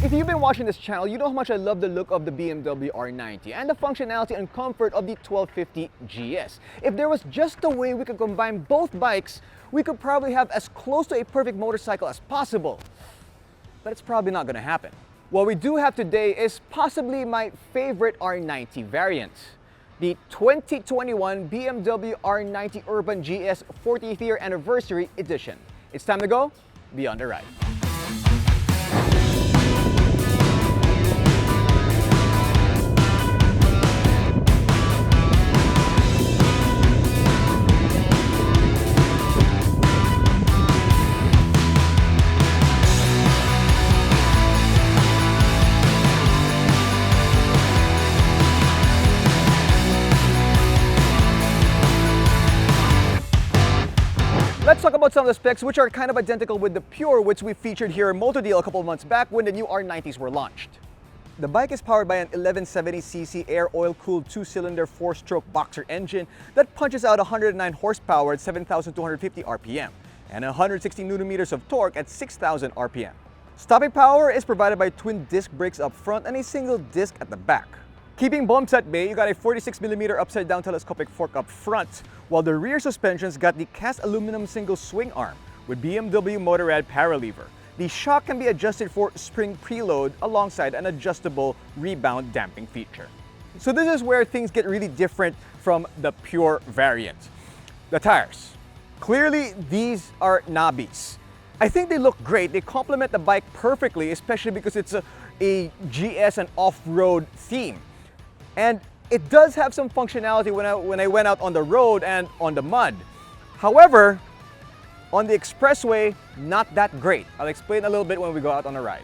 If you've been watching this channel, you know how much I love the look of the BMW R90 and the functionality and comfort of the 1250 GS. If there was just a way we could combine both bikes, we could probably have as close to a perfect motorcycle as possible. But it's probably not going to happen. What we do have today is possibly my favorite R90 variant, the 2021 BMW R90 Urban GS 40th year anniversary edition. It's time to go beyond the ride. Let's talk about some of the specs which are kind of identical with the Pure, which we featured here in MotoDeal a couple of months back when the new R90s were launched. The bike is powered by an 1170cc air oil-cooled 2-cylinder 4-stroke boxer engine that punches out 109 horsepower at 7,250 RPM and 160 Nm of torque at 6,000 RPM. Stopping power is provided by twin disc brakes up front and a single disc at the back. Keeping bumps at bay, you got a 46mm upside-down telescopic fork up front, while the rear suspension's got the cast aluminum single swing arm with BMW MotoDeal paralever. The shock can be adjusted for spring preload alongside an adjustable rebound damping feature. So this is where things get really different from the Pure variant. The tires. Clearly, these are knobbies. I think they look great. They complement the bike perfectly, especially because it's a GS and off-road theme. And it does have some functionality when I went out on the road and on the mud. However, on the expressway, not that great. I'll explain a little bit when we go out on a ride.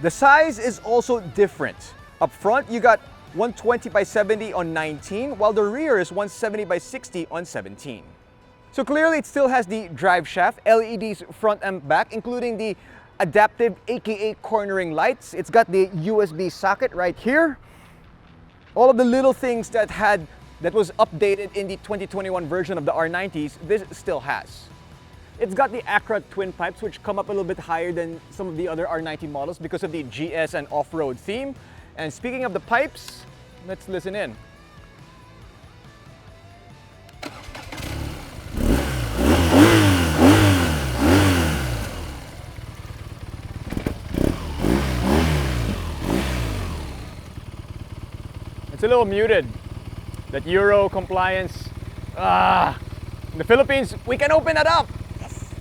The size is also different. Up front, you got 120/70 on 19, while the rear is 170/60 on 17. So clearly it still has the drive shaft, LEDs front and back, including the adaptive aka cornering lights. It's got the USB socket right here. All of the little things that was updated in the 2021 version of the R90s, this still has. It's got the Acura twin pipes, which come up a little bit higher than some of the other R90 models because of the GS and off-road theme. And speaking of the pipes, let's listen in. It's a little muted. That Euro compliance. In the Philippines, we can open it up. Yes.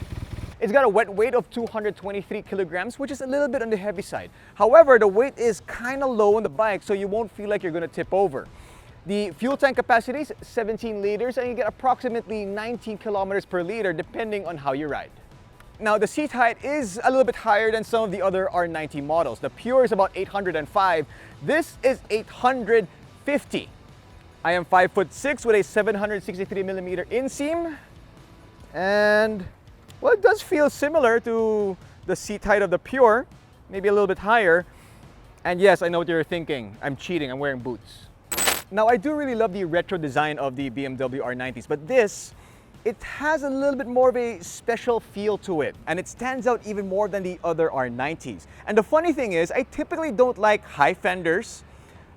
It's got a wet weight of 223 kilograms, which is a little bit on the heavy side. However, the weight is kind of low on the bike, so you won't feel like you're going to tip over. The fuel tank capacity is 17 liters, and you get approximately 19 kilometers per liter, depending on how you ride. Now, the seat height is a little bit higher than some of the other R90 models. The Pure is about 805. This is 850. I am 5'6" with a 763mm inseam, and well, it does feel similar to the seat height of the Pure, maybe a little bit higher. And yes, I know what you're thinking. I'm cheating, I'm wearing boots. Now, I do really love the retro design of the BMW R90s, but it has a little bit more of a special feel to it, and it stands out even more than the other R90s. And the funny thing is, I typically don't like high fenders.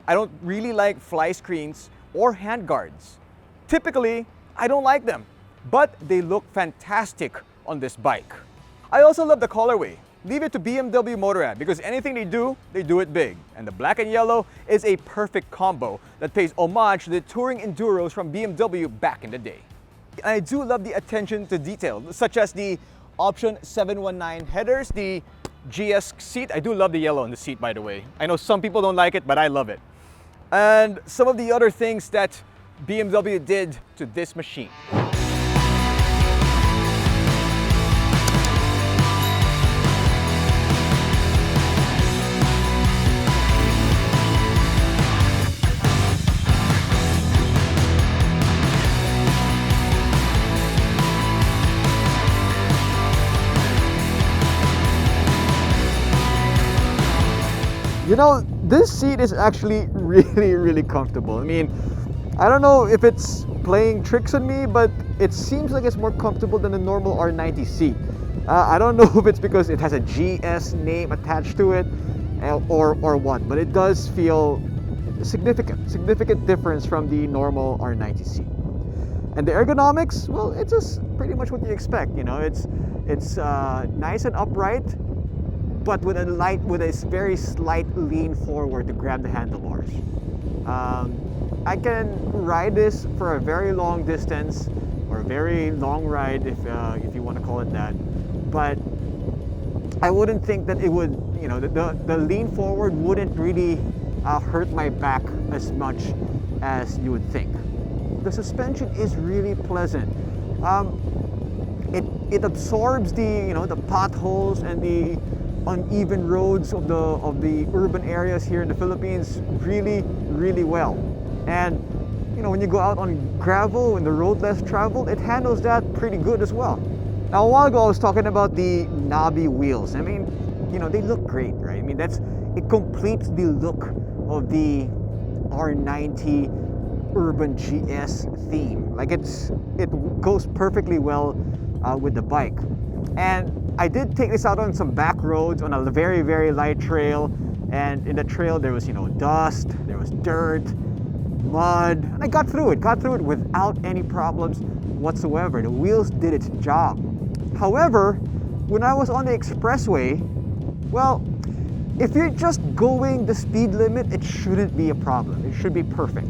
I don't really like fly screens or handguards. Typically, I don't like them, but they look fantastic on this bike. I also love the colorway. Leave it to BMW MotoDeal because anything they do it big. And the black and yellow is a perfect combo that pays homage to the touring enduros from BMW back in the day. And I do love the attention to detail, such as the option 719 headers, the GS seat. I do love the yellow on the seat, by the way. I know some people don't like it, but I love it. And some of the other things that BMW did to this machine. You know, this seat is actually really comfortable. I mean, I don't know if it's playing tricks on me, but it seems like it's more comfortable than a normal R90 seat. I don't know if it's because it has a GS name attached to it, or what, but it does feel significant difference from the normal R90 seat. And the ergonomics, well, it's just pretty much what you expect. You know, it's nice and upright, but with a very slight lean forward to grab the handlebars. I can ride this for a very long distance, or a very long ride, if you want to call it that. But I wouldn't think that it would, you know, the lean forward wouldn't really hurt my back as much as you would think. The suspension is really pleasant. It absorbs the potholes and the uneven roads of the urban areas here in the Philippines really well. And when you go out on gravel and the road less traveled, it handles that pretty good as well. Now, a while ago I was talking about the knobby wheels. I mean, they look great, right? I mean, it completes the look of the R90 Urban GS theme. Like it goes perfectly well with the bike. And I did take this out on some back roads on a very light trail, and in the trail there was dust, there was dirt, mud, and I got through it without any problems whatsoever. The wheels did its job. However, when I was on the expressway, well, if you're just going the speed limit, it shouldn't be a problem. It should be perfect.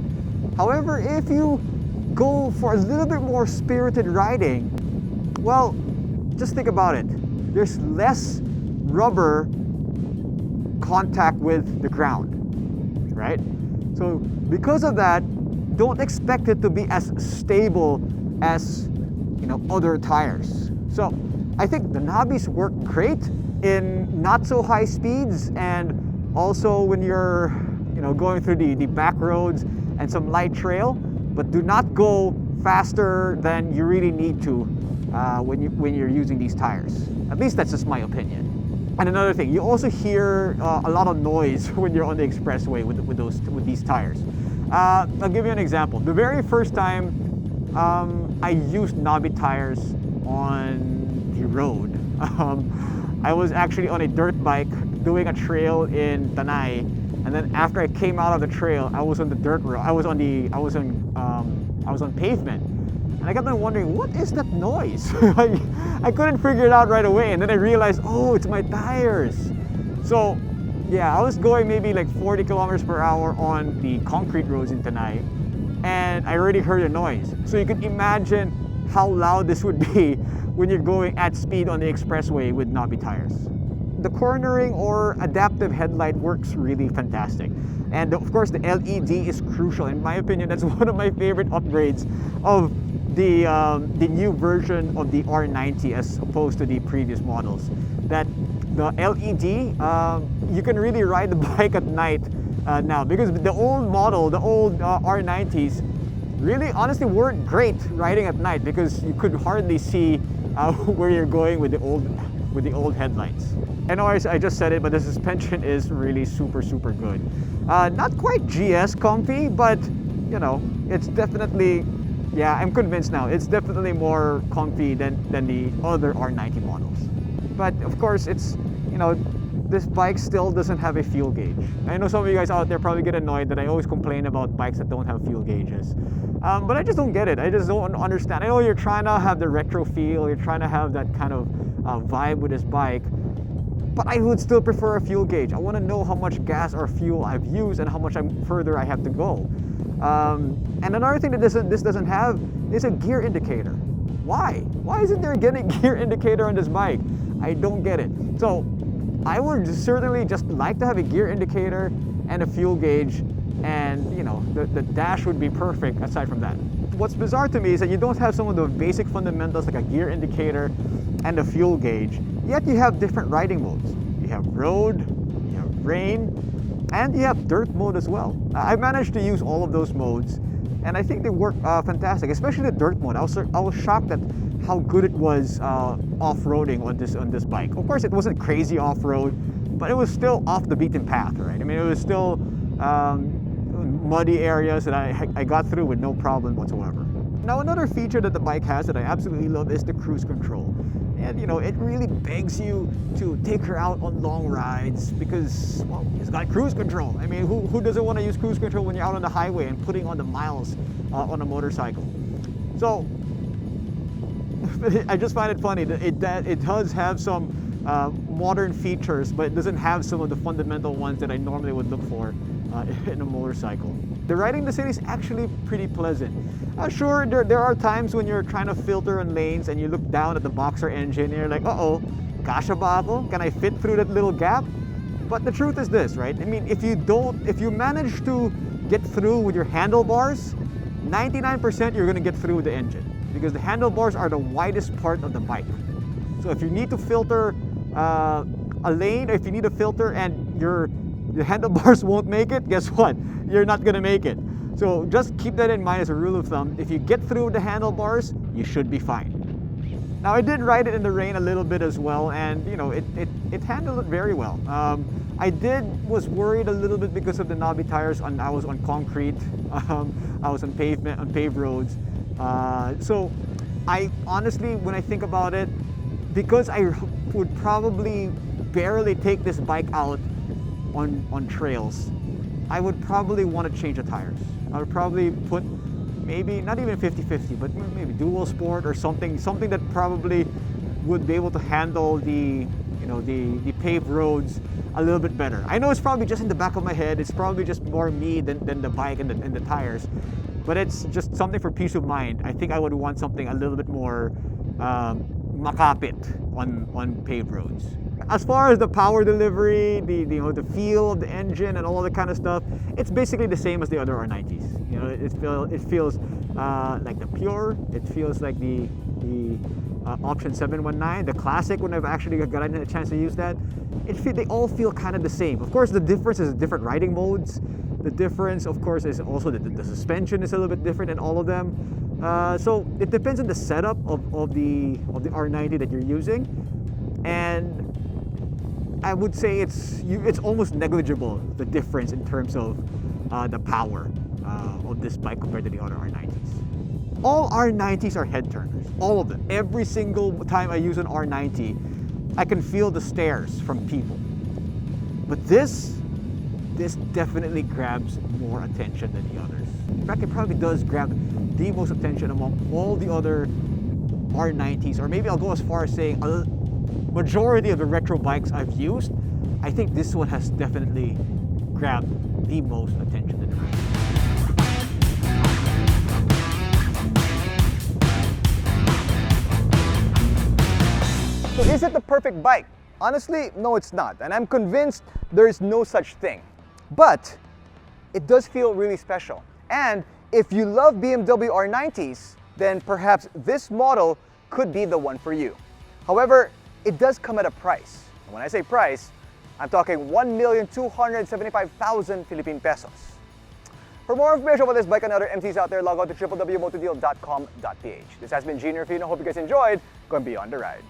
However, if you go for a little bit more spirited riding, well, just think about it. There's less rubber contact with the ground, right? So because of that, don't expect it to be as stable as other tires. So I think the knobbies work great in not so high speeds, and also when you're going through the back roads and some light trail, but do not go faster than you really need to when you're using these tires. At least that's just my opinion. And another thing, you also hear a lot of noise when you're on the expressway with these tires. I'll give you an example. The very first time I used knobby tires on the road, I was actually on a dirt bike doing a trail in Tanay, and then after I came out of the trail, I was on the dirt road. I was on pavement, and I kept on wondering, what is that noise? I couldn't figure it out right away, and then I realized, oh, it's my tires. So yeah, I was going maybe like 40 kilometers per hour on the concrete roads in Tanay, and I already heard a noise. So you can imagine how loud this would be when you're going at speed on the expressway with knobby tires. The cornering or adaptive headlight works really fantastic. And of course, the LED is crucial. In my opinion, that's one of my favorite upgrades of the new version of the R90 as opposed to the previous models. That the LED, you can really ride the bike at night now, because the old model, the old R90s, really honestly weren't great riding at night because you could hardly see where you're going with the old headlights. I know I just said it, but the suspension is really super good. Not quite GS comfy, but it's definitely, yeah, I'm convinced now, it's definitely more comfy than the other R90 models. But of course, it's, this bike still doesn't have a fuel gauge. I know some of you guys out there probably get annoyed that I always complain about bikes that don't have fuel gauges. But I just don't get it. I just don't understand. I know you're trying to have the retro feel, you're trying to have that kind of vibe with this bike, but I would still prefer a fuel gauge. I want to know how much gas or fuel I've used and how much further I have to go. And another thing that this doesn't have is a gear indicator. Why? Why isn't there a gear indicator on this bike? I don't get it. So I would certainly just like to have a gear indicator and a fuel gauge, and the dash would be perfect aside from that. What's bizarre to me is that you don't have some of the basic fundamentals like a gear indicator and a fuel gauge, yet you have different riding modes. You have road, you have rain, and you have dirt mode as well. I managed to use all of those modes, and I think they work fantastic, especially the dirt mode. I was shocked at how good it was off-roading on this bike. Of course, it wasn't crazy off-road, but it was still off the beaten path, right? I mean, it was still muddy areas that I got through with no problem whatsoever. Now, another feature that the bike has that I absolutely love is the cruise control. And you know, it really begs you to take her out on long rides because, well, it's got cruise control. I mean, who doesn't want to use cruise control when you're out on the highway and putting on the miles on a motorcycle? So I just find it funny that it does have some modern features, but it doesn't have some of the fundamental ones that I normally would look for in a motorcycle. The riding in the city is actually pretty pleasant. Sure, there are times when you're trying to filter on lanes and you look down at the boxer engine and you're like, uh-oh, kasha ba ako? Can I fit through that little gap? But the truth is this, right? I mean, if you manage to get through with your handlebars, 99% you're gonna get through with the engine because the handlebars are the widest part of the bike. So if you need to filter a lane, or if you need to filter and the handlebars won't make it, guess what? You're not gonna make it. So just keep that in mind as a rule of thumb. If you get through the handlebars, you should be fine. Now I did ride it in the rain a little bit as well, and you know, it handled it very well. I was worried a little bit because of the knobby tires. I was on concrete, I was on pavement, on paved roads. So I honestly, when I think about it, because I would probably barely take this bike out on trails, I would probably want to change the tires. I would probably put maybe not even 50-50, but maybe dual sport or something that probably would be able to handle the paved roads a little bit better. I know it's probably just in the back of my head. It's probably just more me than the bike and the tires, but it's just something for peace of mind. I think I would want something a little bit more makapit on paved roads. As far as the power delivery, the feel of the engine and all that kind of stuff, it's basically the same as the other R90s. You know, it feels like the Pure. It feels like the Option 719, the Classic. When I've actually gotten a chance to use that, they all feel kind of the same. Of course, the difference is different riding modes. The difference, of course, is also the suspension is a little bit different in all of them. So it depends on the setup of the R90 that you're using, and I would say it's almost negligible, the difference in terms of the power of this bike compared to the other R90s. All R90s are head turners, all of them. Every single time I use an R90, I can feel the stares from people. But this definitely grabs more attention than the others. In fact, it probably does grab the most attention among all the other R90s, or maybe I'll go as far as saying majority of the retro bikes I've used. I think this one has definitely grabbed the most attention to the rest. So is it the perfect bike? Honestly, no, it's not. And I'm convinced there is no such thing. But it does feel really special. And if you love BMW R90s, then perhaps this model could be the one for you. However, it does come at a price. And when I say price, I'm talking 1,275,000 Philippine pesos. For more information about this bike and other MCs out there, log on to www.motodeal.com.ph. This has been Jinno Rufino. Hope you guys enjoyed going beyond the ride.